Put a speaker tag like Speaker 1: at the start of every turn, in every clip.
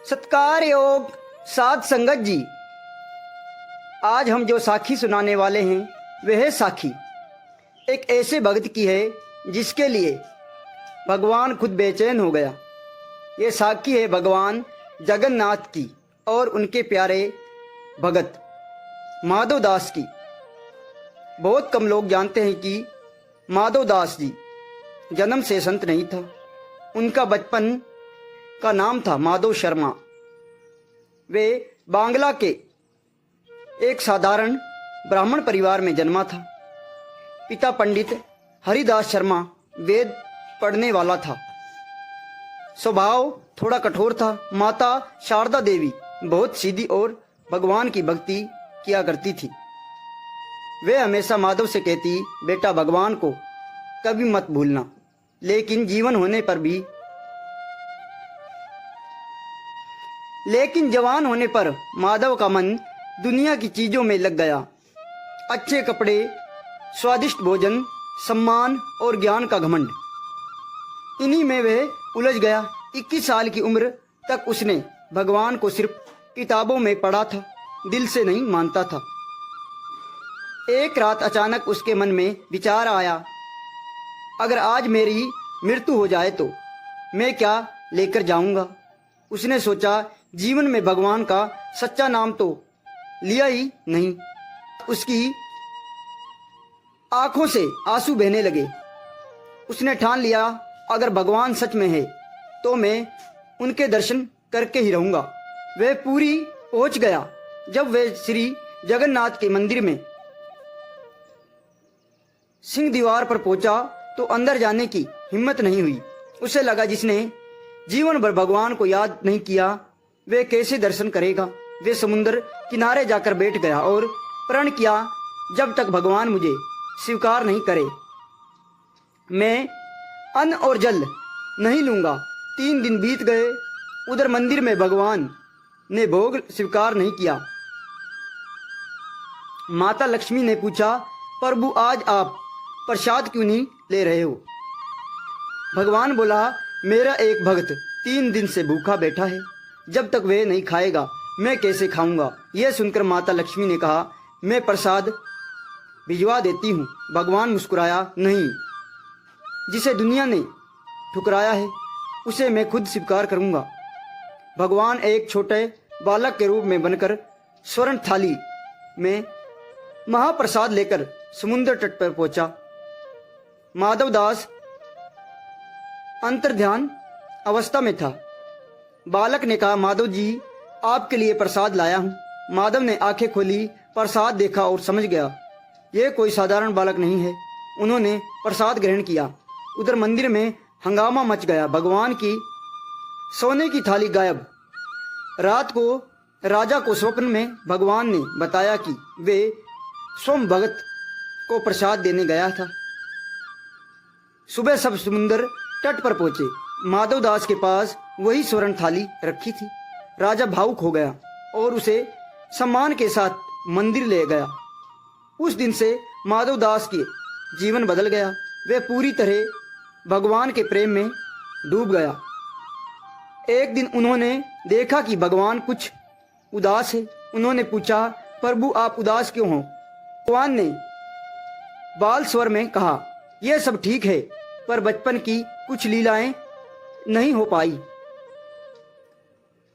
Speaker 1: सत्कार योग साध संगत जी, आज हम जो साखी सुनाने वाले हैं वह है साखी एक ऐसे भक्त की है जिसके लिए भगवान खुद बेचैन हो गया। ये साखी है भगवान जगन्नाथ की और उनके प्यारे भगत माधव दास की। बहुत कम लोग जानते हैं कि माधव दास जी जन्म से संत नहीं था। उनका बचपन का नाम था माधव शर्मा। वे बांग्ला के एक साधारण ब्राह्मण परिवार में जन्मा था। पिता पंडित हरिदास शर्मा वेद पढ़ने वाला था। स्वभाव थोड़ा कठोर था। माता शारदा देवी बहुत सीधी और भगवान की भक्ति किया करती थी। वे हमेशा माधव से कहती, बेटा भगवान को कभी मत भूलना। लेकिन जवान होने पर माधव का मन दुनिया की चीजों में लग गया। अच्छे कपड़े, स्वादिष्ट भोजन, सम्मान और ज्ञान का घमंड, इन्हीं में वह उलझ गया। 21 साल की उम्र तक उसने भगवान को सिर्फ किताबों में पढ़ा था, दिल से नहीं मानता था। एक रात अचानक उसके मन में विचार आया, अगर आज मेरी मृत्यु हो जाए तो मैं क्या लेकर जाऊंगा। उसने सोचा, जीवन में भगवान का सच्चा नाम तो लिया ही नहीं। उसकी आंखों से आंसू बहने लगे। उसने ठान लिया, अगर भगवान सच में है तो मैं उनके दर्शन करके ही रहूंगा। वह पूरी पहुंच गया। जब वह श्री जगन्नाथ के मंदिर में सिंह दीवार पर पहुंचा तो अंदर जाने की हिम्मत नहीं हुई। उसे लगा, जिसने जीवन भर भगवान को याद नहीं किया वे कैसे दर्शन करेगा। वे समुद्र किनारे जाकर बैठ गया और प्रण किया, जब तक भगवान मुझे स्वीकार नहीं करे मैं अन्न और जल नहीं लूंगा। 3 दिन बीत गए। उधर मंदिर में भगवान ने भोग स्वीकार नहीं किया। माता लक्ष्मी ने पूछा, प्रभु आज आप प्रसाद क्यों नहीं ले रहे हो। भगवान बोला, मेरा एक भक्त 3 दिन से भूखा बैठा है, जब तक वह नहीं खाएगा मैं कैसे खाऊंगा। यह सुनकर माता लक्ष्मी ने कहा, मैं प्रसाद भिजवा देती हूँ। भगवान मुस्कुराया, नहीं, जिसे दुनिया ने ठुकराया है उसे मैं खुद स्वीकार करूंगा। भगवान एक छोटे बालक के रूप में बनकर स्वर्ण थाली में महाप्रसाद लेकर समुद्र तट पर पहुंचा। माधव दास अंतर्ध्यान अवस्था में था। बालक ने कहा, माधव जी आपके लिए प्रसाद लाया हूं। माधव ने आंखें खोली, प्रसाद देखा और समझ गया यह कोई साधारण बालक नहीं है। उन्होंने प्रसाद ग्रहण किया। उधर मंदिर में हंगामा मच गया। भगवान की सोने की थाली गायब। रात को राजा को स्वप्न में भगवान ने बताया कि वे स्वयं भगत को प्रसाद देने गया था। सुबह सब समुद्र तट पर पहुंचे। माधव दास के पास वही स्वर्ण थाली रखी थी। राजा भावुक हो गया और उसे सम्मान के साथ मंदिर ले गया। उस दिन से माधव दास के जीवन बदल गया। वह पूरी तरह भगवान के प्रेम में डूब गया। एक दिन उन्होंने देखा कि भगवान कुछ उदास है। उन्होंने पूछा, प्रभु आप उदास क्यों हो। भगवान ने बाल स्वर में कहा, यह सब ठीक है पर बचपन की कुछ लीलाएं नहीं हो पाई।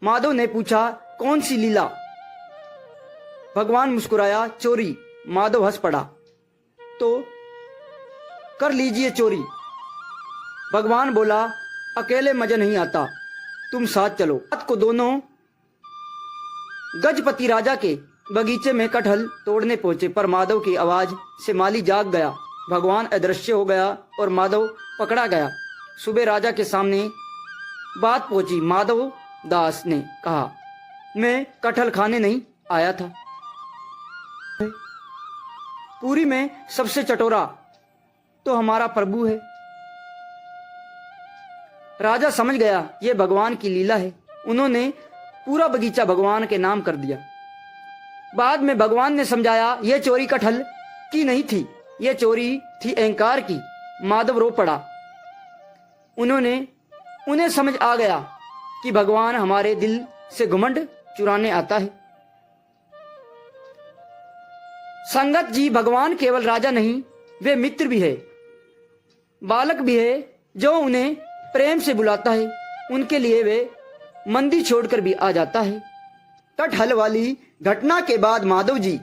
Speaker 1: माधव ने पूछा, कौन सी लीला। भगवान मुस्कुराया, चोरी। माधव हंस पड़ा, तो कर लीजिए चोरी। भगवान बोला, अकेले मजा नहीं आता, तुम साथ चलो। रात को दोनों गजपति राजा के बगीचे में कटहल तोड़ने पहुंचे, पर माधव की आवाज से माली जाग गया। भगवान अदृश्य हो गया और माधव पकड़ा गया। सुबह राजा के सामने बात पहुंची। माधव दास ने कहा, मैं कटहल खाने नहीं आया था। पूरी में सबसे चटोरा तो हमारा प्रभु है। राजा समझ गया यह भगवान की लीला है। उन्होंने पूरा बगीचा भगवान के नाम कर दिया। बाद में भगवान ने समझाया, यह चोरी कटहल की नहीं थी, यह चोरी थी अहंकार की। माधव रो पड़ा। उन्हें समझ आ गया कि भगवान हमारे दिल से घमंड चुराने आता है। संगत जी भगवान केवल राजा नहीं, वे मित्र भी है, बालक भी है जो उन्हें प्रेम से बुलाता है। उनके लिए वे मंदिर छोड़कर भी आ जाता है। कटहल वाली घटना के बाद माधव जी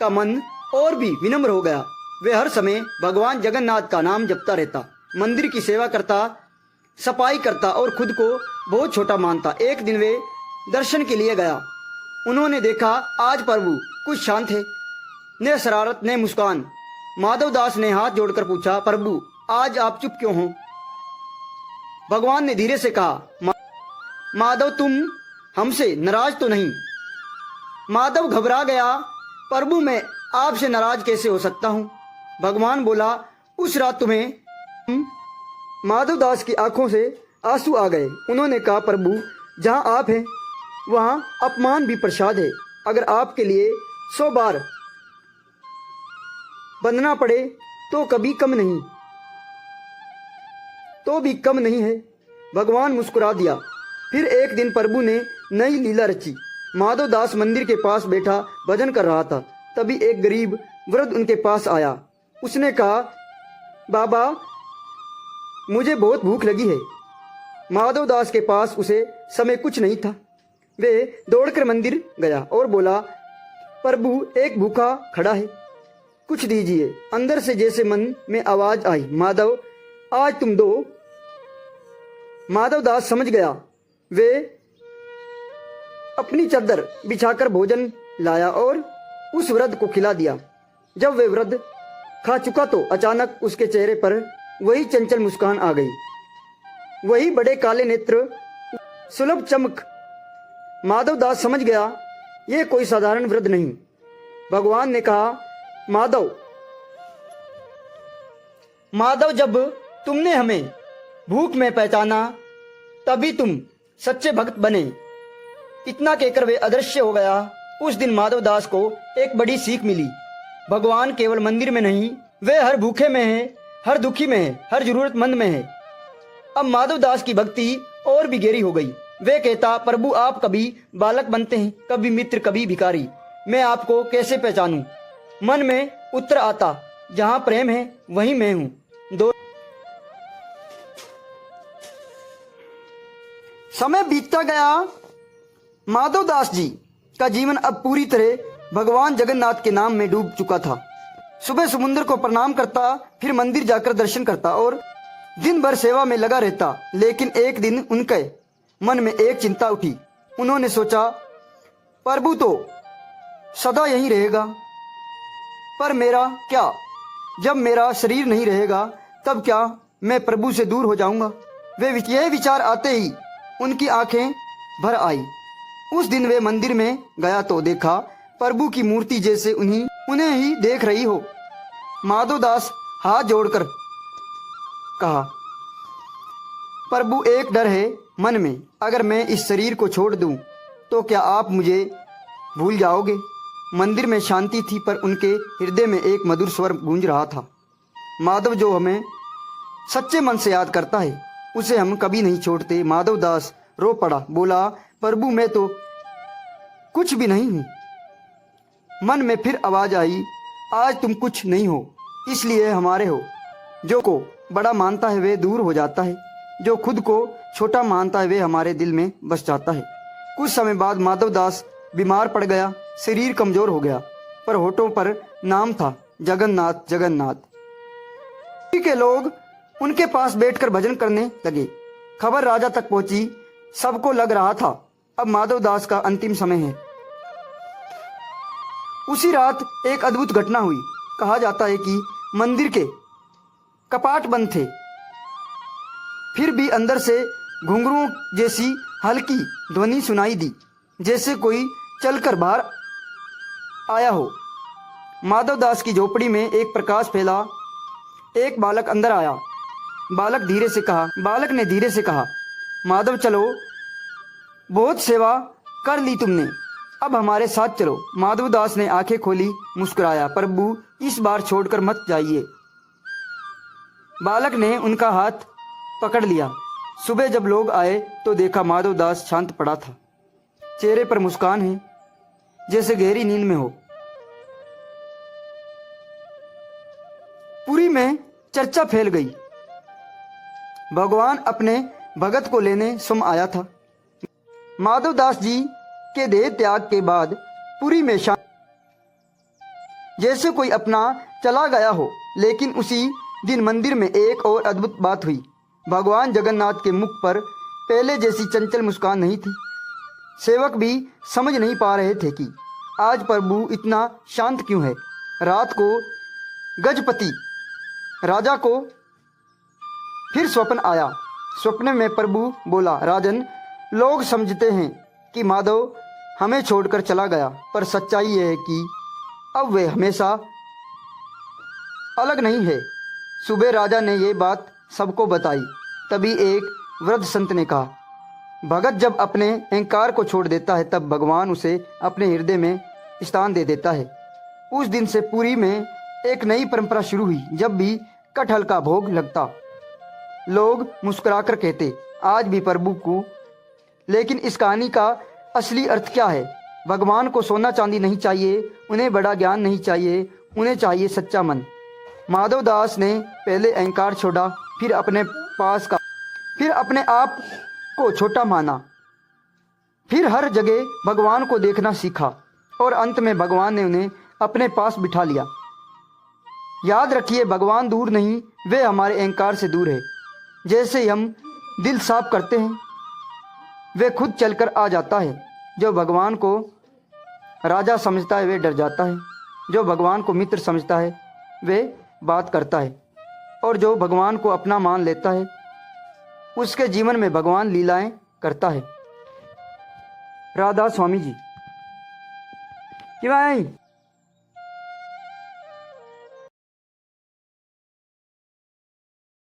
Speaker 1: का मन और भी विनम्र हो गया। वे हर समय भगवान जगन्नाथ का नाम जपता रहता, मंदिर की सेवा करता, सफाई करता और खुद को बहुत छोटा मानता। एक दिन वे दर्शन के लिए गया। उन्होंने देखा आज प्रभु कुछ शांत है, न शरारत न मुस्कान। माधव दास ने हाथ जोड़कर पूछा, प्रभु आज आप चुप क्यों हो? भगवान ने धीरे से कहा, माधव तुम हमसे नाराज तो नहीं? माधव घबरा गया, प्रभु मैं आपसे नाराज कैसे हो सकता हूं? भगवान बोला, उस रात तुम्हें। माधव दास की आंखों से आंसू आ गए। उन्होंने कहा, प्रभु जहां आप हैं वहां अपमान भी प्रसाद है। अगर आपके लिए 100 बार बंधना पड़े तो कभी कम नहीं, तो भी कम नहीं है। भगवान मुस्कुरा दिया। फिर एक दिन प्रभु ने नई लीला रची। माधव दास मंदिर के पास बैठा भजन कर रहा था। तभी एक गरीब वृद्ध उनके पास आया। उसने कहा, बाबा मुझे बहुत भूख लगी है। माधव दास के पास उसे समय कुछ नहीं था। वे दौड़कर मंदिर गया और बोला, प्रभु एक भूखा खड़ा है, कुछ दीजिए। अंदर से जैसे मन में आवाज आई, माधव आज तुम दो। माधव दास समझ गया। वे अपनी चादर बिछाकर भोजन लाया और उस वृद्ध को खिला दिया। जब वे वृद्ध खा चुका तो अचानक उसके चेहरे पर वही चंचल मुस्कान आ गई, वही बड़े काले नेत्र, सुलभ चमक। माधव दास समझ गया ये कोई साधारण वृद्ध नहीं। भगवान ने कहा, माधव जब तुमने हमें भूख में पहचाना तभी तुम सच्चे भक्त बने। इतना कहकर वे अदृश्य हो गया। उस दिन माधव दास को एक बड़ी सीख मिली। भगवान केवल मंदिर में नहीं, वे हर भूखे में है, हर दुखी में है, हर जरूरतमंद में है। अब माधव दास की भक्ति और भी गहरी हो गई। वे कहता, प्रभु आप कभी बालक बनते हैं, कभी मित्र, कभी भिखारी। मैं आपको कैसे पहचानूं? मन में उत्तर आता, जहां प्रेम है वहीं मैं हूं। समय बीतता गया। माधव दास जी का जीवन अब पूरी तरह भगवान जगन्नाथ के नाम में डूब चुका था। सुबह समुद्र को प्रणाम करता, फिर मंदिर जाकर दर्शन करता और दिन भर सेवा में लगा रहता। लेकिन एक दिन उनके मन में एक चिंता उठी। उन्होंने सोचा, प्रभु तो सदा यहीं रहेगा, पर मेरा क्या? जब मेरा शरीर नहीं रहेगा तब क्या मैं प्रभु से दूर हो जाऊंगा? यह विचार आते ही उनकी आंखें भर आई। उस दिन वे मंदिर में गया तो देखा प्रभु की मूर्ति जैसे उन्हें ही देख रही हो। माधव दास हाथ जोड़कर कहा, प्रभु एक डर है मन में, अगर मैं इस शरीर को छोड़ दूं तो क्या आप मुझे भूल जाओगे? मंदिर में शांति थी, पर उनके हृदय में एक मधुर स्वर गूंज रहा था, माधव जो हमें सच्चे मन से याद करता है उसे हम कभी नहीं छोड़ते। माधव दास रो पड़ा, बोला, प्रभु मैं तो कुछ भी नहीं हूं। मन में फिर आवाज आई, आज तुम कुछ नहीं हो, इसलिए हमारे हो। जो को बड़ा मानता है वे दूर हो जाता है, जो खुद को छोटा मानता है वे हमारे दिल में बस जाता है। कुछ समय बाद माधव दास बीमार पड़ गया। शरीर कमजोर हो गया, पर होठों पर नाम था, जगन्नाथ जगन्नाथ। के लोग उनके पास बैठकर भजन करने लगे। खबर राजा तक पहुंची। सबको लग रहा था अब माधव दास का अंतिम समय है। उसी रात एक अद्भुत घटना हुई। कहा जाता है कि मंदिर के कपाट बंद थे, फिर भी अंदर से घुंघरुओं जैसी हल्की ध्वनि सुनाई दी, जैसे कोई चलकर बाहर आया हो। माधव दास की झोपड़ी में एक प्रकाश फैला। एक बालक अंदर आया। बालक ने धीरे से कहा, माधव चलो, बहुत सेवा कर ली तुमने, अब हमारे साथ चलो। माधव दास ने आंखें खोली, मुस्कुराया, प्रभु इस बार छोड़कर मत जाइए। बालक ने उनका हाथ पकड़ लिया। सुबह जब लोग आए तो देखा माधव दास शांत पड़ा था। चेहरे पर मुस्कान है, जैसे गहरी नींद में हो। पुरी में चर्चा फैल गई। भगवान अपने भगत को लेने स्वयं आया था। माधवदास जी के देह त्याग के बाद पुरी में जैसे कोई अपना चला गया हो। लेकिन उसी दिन मंदिर में एक और अद्भुत बात हुई। भगवान जगन्नाथ के मुख पर पहले जैसी चंचल मुस्कान नहीं थी। सेवक भी समझ नहीं पा रहे थे कि आज प्रभु इतना शांत क्यों है। रात को गजपति राजा को फिर स्वप्न आया। स्वप्न में प्रभु बोला, राजन, लोग समझते हैं कि माधव हमें छोड़कर चला गया, पर सच्चाई यह है कि अब वे हमेशा अलग नहीं है। सुबह राजा ने ये बात सबको बताई। तभी एक वृद्ध संत ने कहा, भगत जब अपने अहंकार को छोड़ देता है तब भगवान उसे अपने हृदय में स्थान दे देता है। उस दिन से पुरी में एक नई परंपरा शुरू हुई। जब भी कटहल का भोग लगता, लोग मुस्कुराकर कहते, आज भी प्रभु को। लेकिन इस कहानी का असली अर्थ क्या है? भगवान को सोना चांदी नहीं चाहिए, उन्हें बड़ा ज्ञान नहीं चाहिए, उन्हें चाहिए सच्चा मन। माधवदास ने पहले अहंकार छोड़ा, फिर अपने आप को छोटा माना, फिर हर जगह भगवान को देखना सीखा और अंत में भगवान ने उन्हें अपने पास बिठा लिया। याद रखिए, भगवान दूर नहीं, वे हमारे अहंकार से दूर है। जैसे ही हम दिल साफ करते हैं, वे खुद चलकर आ जाता है। जो भगवान को राजा समझता है वे डर जाता है, जो भगवान को मित्र समझता है वे बात करता है, और जो भगवान को अपना मान लेता है उसके जीवन में भगवान लीलाएं करता है। राधा स्वामी जी की